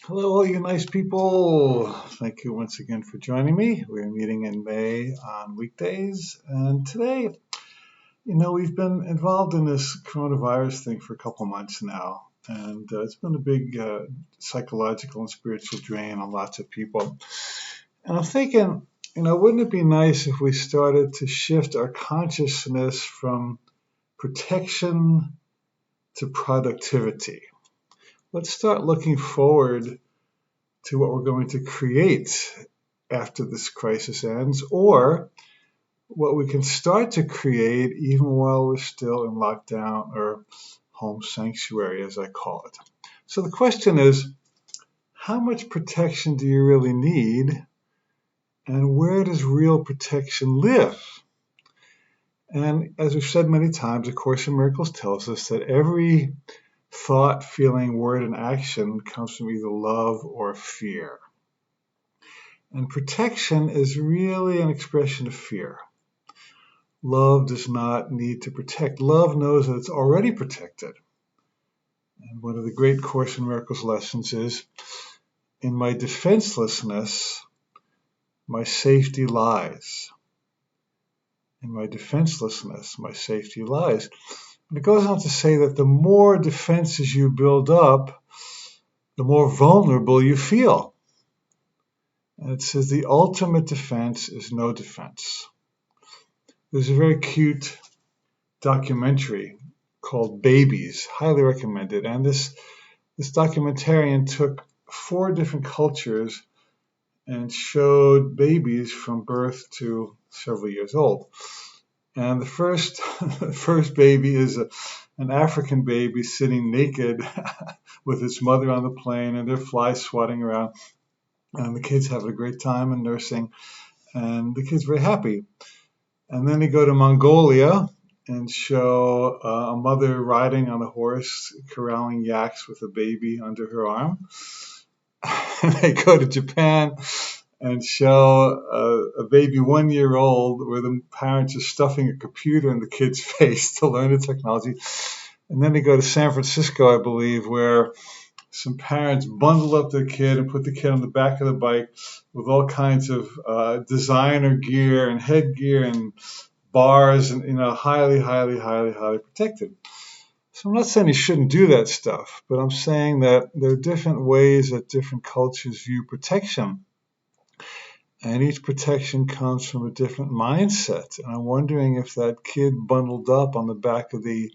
Hello, all you nice people. Thank you once again for joining me. We're meeting in May on weekdays. And today, we've been involved in this coronavirus thing for a couple months now. And it's been a big psychological and spiritual drain on lots of people. And I'm thinking, wouldn't it be nice if we started to shift our consciousness from protection to productivity? Let's start looking forward to what we're going to create after this crisis ends, or what we can start to create even while we're still in lockdown or home sanctuary, as I call it. So the question is, how much protection do you really need, and where does real protection live? And as we've said many times, A Course in Miracles tells us that every thought, feeling, word, and action comes from either love or fear. And protection is really an expression of fear. Love does not need to protect. Love knows that it's already protected. And one of the great Course in Miracles lessons is, in my defenselessness, my safety lies. In my defenselessness, my safety lies. And it goes on to say that the more defenses you build up, the more vulnerable you feel. And it says the ultimate defense is no defense. There's a very cute documentary called Babies, highly recommended. And this documentarian took 4 different cultures and showed babies from birth to several years old. And the first baby is an African baby sitting naked with its mother on the plane, and there are flies swatting around. And the kid's having a great time and nursing, and the kid's very happy. And then they go to Mongolia and show a mother riding on a horse, corralling yaks with a baby under her arm. And they go to Japan and show a baby 1 year old where the parents are stuffing a computer in the kid's face to learn the technology. And then they go to San Francisco, I believe, where some parents bundled up their kid and put the kid on the back of the bike with all kinds of designer gear and headgear and bars and, highly, highly, highly, highly protected. So I'm not saying you shouldn't do that stuff, but I'm saying that there are different ways that different cultures view protection. And each protection comes from a different mindset. And I'm wondering if that kid bundled up on the back of the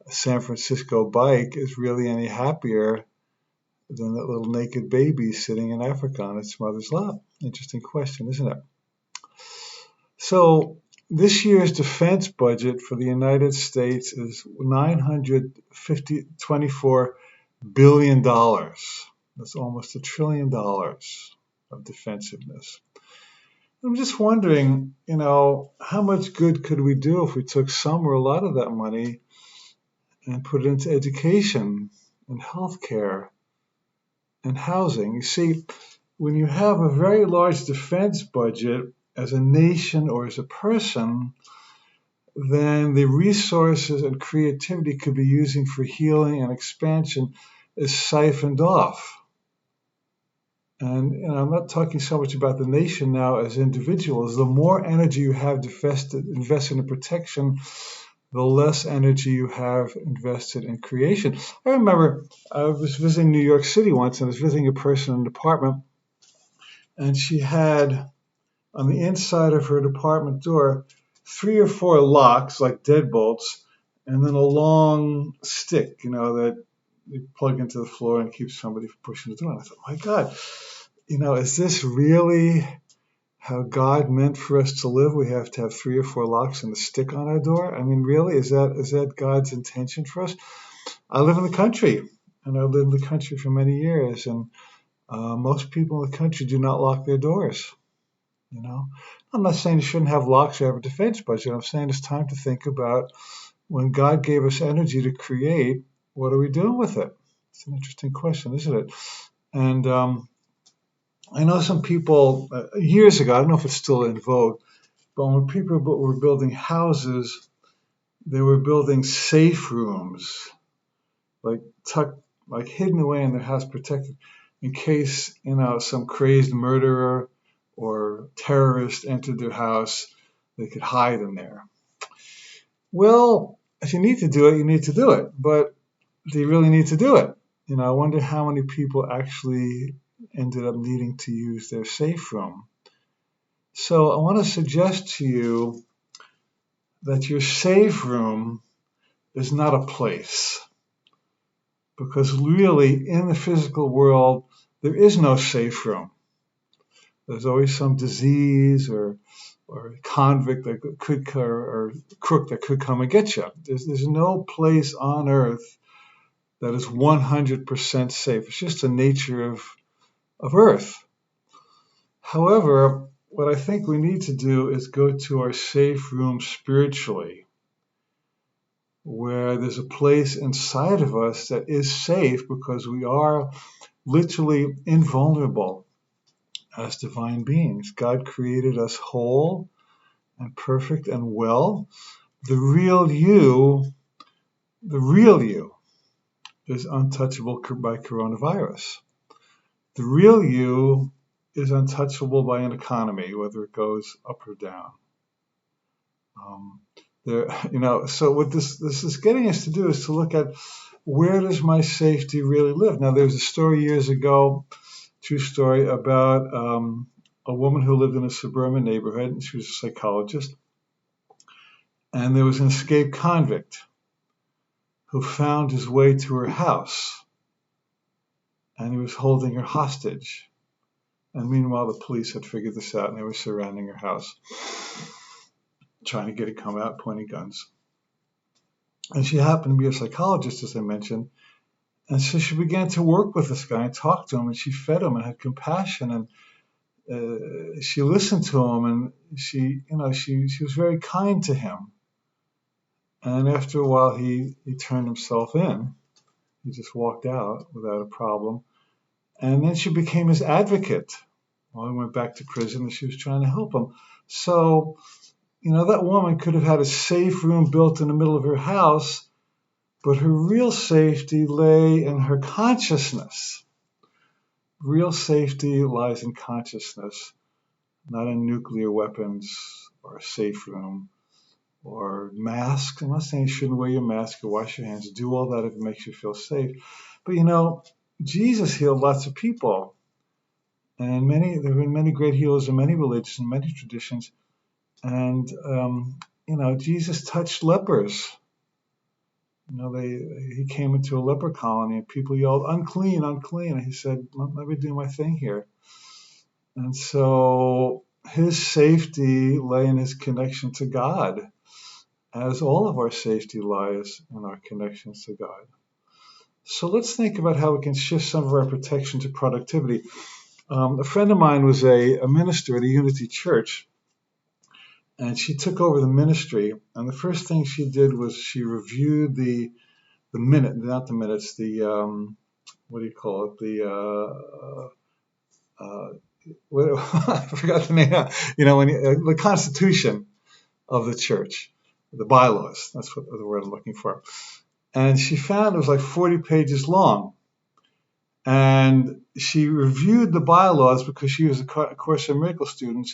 San Francisco bike is really any happier than that little naked baby sitting in Africa on its mother's lap. Interesting question, isn't it? So this year's defense budget for the United States is $924 billion. That's almost $1 trillion of defensiveness. I'm just wondering, how much good could we do if we took some or a lot of that money and put it into education and healthcare and housing? You see, when you have a very large defense budget as a nation or as a person, then the resources and creativity could be using for healing and expansion is siphoned off. And I'm not talking so much about the nation now as individuals. The more energy you have invested in protection, the less energy you have invested in creation. I remember I was visiting New York City once, and I was visiting a person in an apartment, and she had on the inside of her apartment door 3 or 4 locks, like deadbolts, and then a long stick, that you plug into the floor and keeps somebody from pushing the door. And I thought, my God, is this really how God meant for us to live? We have to have 3 or 4 locks and a stick on our door? I mean, really, is that God's intention for us? I live in the country, and I lived in the country for many years, and most people in the country do not lock their doors. I'm not saying you shouldn't have locks or have a defense budget. I'm saying it's time to think about, when God gave us energy to create, what are we doing with it? It's an interesting question, isn't it? And I know some people, years ago, I don't know if it's still in vogue, but when people were building houses, they were building safe rooms, like hidden away in their house, protected. in case, some crazed murderer or terrorist entered their house, they could hide in there. Well, if you need to do it, you need to do it. But do you really need to do it? I wonder how many people actually ended up needing to use their safe room. So I want to suggest to you that your safe room is not a place. Because really, in the physical world, there is no safe room. There's always some disease or convict that could or crook that could come and get you. There's no place on earth that is 100% safe. It's just the nature of Earth. However, what I think we need to do is go to our safe room spiritually, where there's a place inside of us that is safe because we are literally invulnerable as divine beings. God created us whole and perfect and well. The real you is untouchable by coronavirus. The real you is untouchable by an economy, whether it goes up or down. So what this is getting us to do is to look at, where does my safety really live? Now, there was a story years ago, true story, about a woman who lived in a suburban neighborhood, and she was a psychologist. And there was an escaped convict who found his way to her house, and he was holding her hostage. And meanwhile, the police had figured this out, and they were surrounding her house, trying to get her to come out, pointing guns. And she happened to be a psychologist, as I mentioned. And so she began to work with this guy and talk to him, and she fed him and had compassion, and she listened to him, and she was very kind to him. And after a while, he turned himself in. He just walked out without a problem. And then she became his advocate while he went back to prison, and she was trying to help him. So, that woman could have had a safe room built in the middle of her house, but her real safety lay in her consciousness. Real safety lies in consciousness, not in nuclear weapons or a safe room or masks. I'm not saying you shouldn't wear your mask or wash your hands. Do all that if it makes you feel safe. But Jesus healed lots of people. And there have been many great healers in many religions and many traditions. And, Jesus touched lepers. He came into a leper colony and people yelled, "Unclean, unclean." And he said, let me do my thing here. And so his safety lay in his connection to God, as all of our safety lies in our connections to God. So let's think about how we can shift some of our protection to productivity. A friend of mine was a minister at a Unity church, and she took over the ministry. And the first thing she did was she reviewed the minutes, what do you call it? I forgot the name. The Constitution of the church, the bylaws. That's what the word I'm looking for. And she found it was like 40 pages long. And she reviewed the bylaws because she was a Course in Miracles student.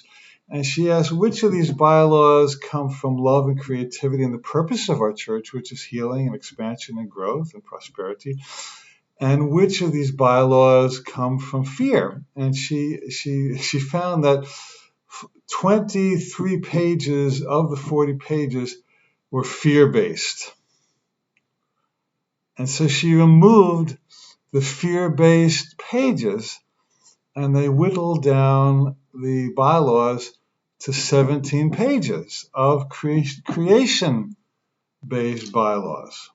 And she asked, which of these bylaws come from love and creativity and the purpose of our church, which is healing and expansion and growth and prosperity, and which of these bylaws come from fear? And she found that 23 pages of the 40 pages were fear-based. And so she removed the fear-based pages, and they whittled down the bylaws to 17 pages of creation-based bylaws.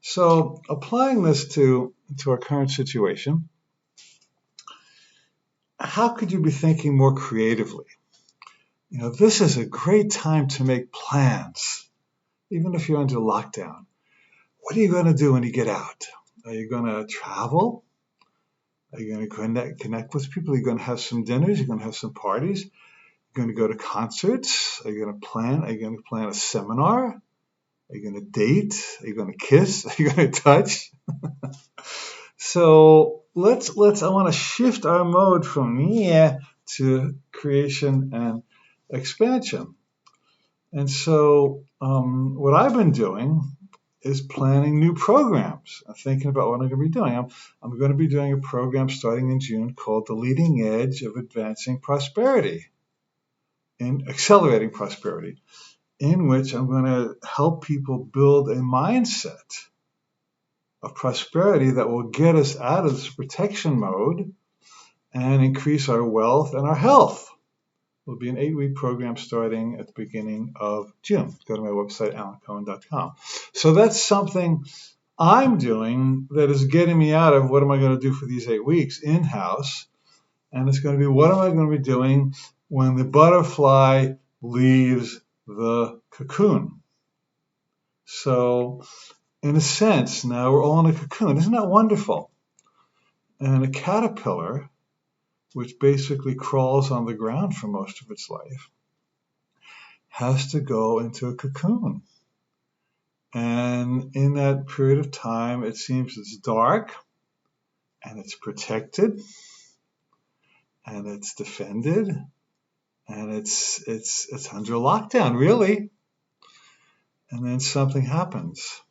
So applying this to our current situation, how could you be thinking more creatively? This is a great time to make plans, even if you're under lockdown. What are you going to do when you get out? Are you going to travel? Are you going to connect with people? Are you going to have some dinners? Are you going to have some parties? Are you going to go to concerts? Are you going to plan a seminar? Are you going to date? Are you going to kiss? Are you going to touch? So I want to shift our mode from to creation and expansion. And so what I've been doing is planning new programs. I'm thinking about what I'm going to be doing. I'm going to be doing a program starting in June called The Leading Edge of Advancing Prosperity and Accelerating Prosperity, in which I'm going to help people build a mindset of prosperity that will get us out of this protection mode and increase our wealth and our health. It'll be an 8-week program starting at the beginning of June. Go to my website, alancohen.com. So that's something I'm doing that is getting me out of what am I going to do for these 8 weeks in-house, and it's going to be what am I going to be doing when the butterfly leaves the cocoon. So in a sense, now we're all in a cocoon. Isn't that wonderful? And a caterpillar, which basically crawls on the ground for most of its life, has to go into a cocoon. And in that period of time, it seems it's dark and it's protected and it's defended and it's under lockdown, really. And then something happens,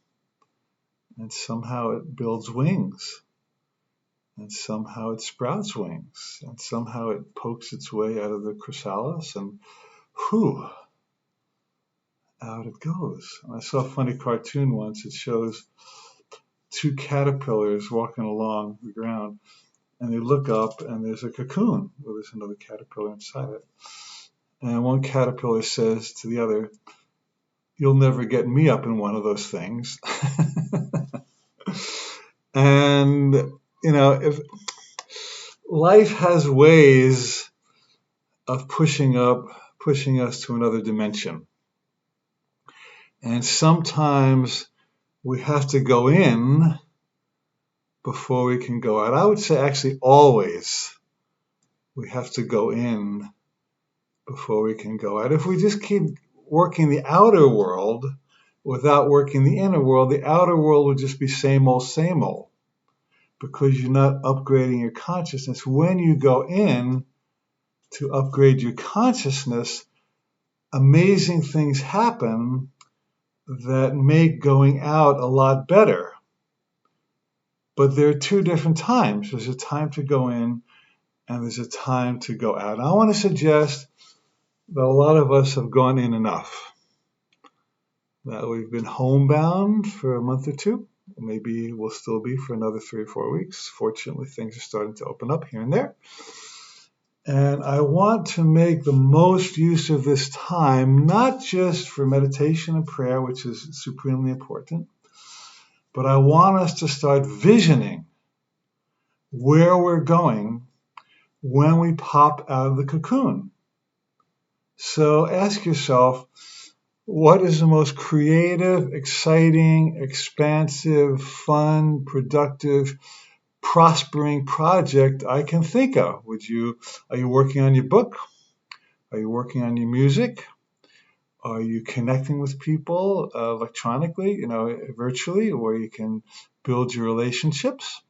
and somehow it builds wings, and somehow it sprouts wings, and somehow it pokes its way out of the chrysalis, and whew, out it goes. And I saw a funny cartoon once. It shows two caterpillars walking along the ground, and they look up, and there's a cocoon where there's another caterpillar inside it. And one caterpillar says to the other, "You'll never get me up in one of those things." And, if life has ways of pushing us to another dimension. And sometimes we have to go in before we can go out. I would say actually always we have to go in before we can go out. If we just keep working the outer world without working the inner world, the outer world will just be same old, because you're not upgrading your consciousness. When you go in to upgrade your consciousness, amazing things happen that make going out a lot better. But there are two different times. There's a time to go in and there's a time to go out. And I want to suggest that a lot of us have gone in enough, that we've been homebound for a month or two. Maybe we'll still be for another 3 or 4 weeks. Fortunately, things are starting to open up here and there. And I want to make the most use of this time, not just for meditation and prayer, which is supremely important, but I want us to start visioning where we're going when we pop out of the cocoon. So ask yourself, what is the most creative, exciting, expansive, fun, productive, prospering project I can think of? Are you working on your book? Are you working on your music? Are you connecting with people electronically, virtually, where you can build your relationships?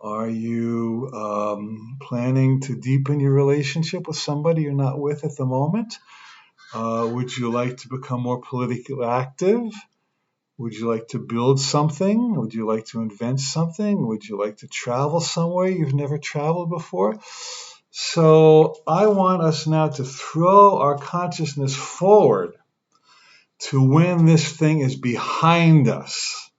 Are you planning to deepen your relationship with somebody you're not with at the moment? Would you like to become more politically active? Would you like to build something? Would you like to invent something? Would you like to travel somewhere you've never traveled before? So I want us now to throw our consciousness forward to when this thing is behind us.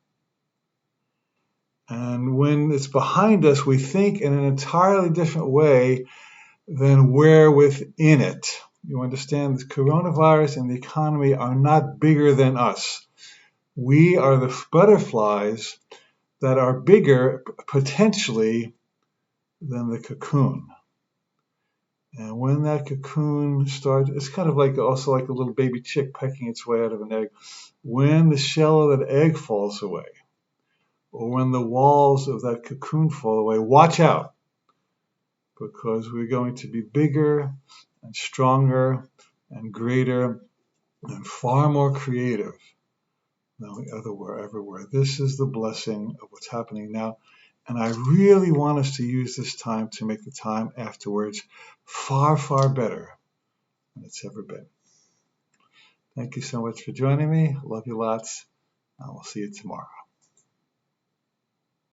And when it's behind us, we think in an entirely different way than we're within it. You understand, the coronavirus and the economy are not bigger than us. We are the butterflies that are bigger, potentially, than the cocoon. And when that cocoon starts, it's kind of also like a little baby chick pecking its way out of an egg. When the shell of that egg falls away, or when the walls of that cocoon fall away, watch out, because we're going to be bigger and stronger and greater and far more creative than we ever were. This is the blessing of what's happening now. And I really want us to use this time to make the time afterwards far, far better than it's ever been. Thank you so much for joining me. Love you lots. I will see you tomorrow.